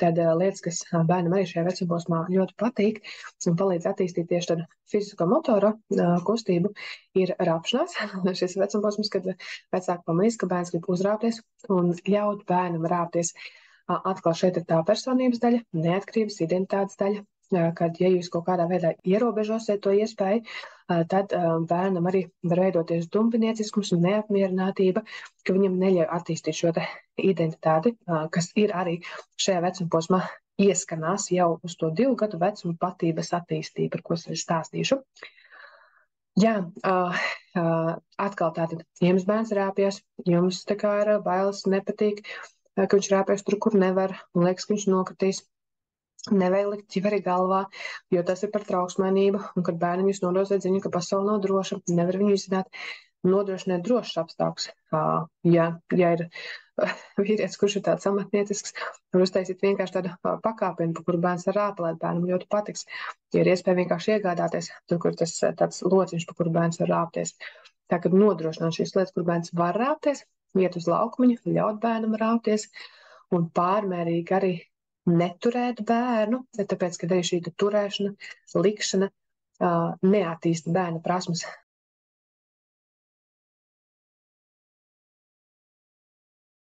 tad lietas, kas bērnam arī šajā vecumposmā ļoti patīk un palīdz attīstīt tieši tādu fizisko motoru kustību, ir rāpšanās. Šis vecumposms, kad vecāki pamanīs, ka bērns grib uzrāpties un ļaut bērnam rāpties. Atkal šeit ir tā personības daļa, neatkarības, identitātes daļa, kad, ja jūs kaut kādā veidā ierobežosiet to iespēju, tad bērnam arī var veidoties dumpinieciskums un neapmierinātība, ka viņam neļauj attīstīt šo identitāti, kas ir arī šajā vecumposmā ieskanās jau uz to 2 gadu vecumu patības attīstību, par ko es arī stāstīšu. Jā, atkal tātad, ja jums bērns rāpjas, jums tā kā ir bailes, nepatīk, ka viņš rāpjas tur, kur nevar, un liekas, ka viņš nokritīs. Nevajag likt ķiveri galvā, jo tas ir par trauksmainību, un kad bērnam jūs nodosiet ziņu, ka pasaule nav droša, nevar viņu izzināt, nodrošiniet drošs apstākļus. Ja ir vīrietis, kurš ir tāds amatniecisks, var uztaisīt vienkārši tādu pakāpienu, pa kuru bērns var rāpelēt, bērnam ļoti patiks. Ja ir iespēja vienkārši iegādāties, tur, kur tas tāds lociņš, pa kuru bērns var rāpties. Tā, kad nodrošināt šīs lietas, kur bērns var rāpties, iet uz laukumiņu, ļaut bērnam rāpties, un pārmērīgi arī neturēt bērnu, tāpēc, ka arī šī turēšana, likšana neattīsta bērna prasmes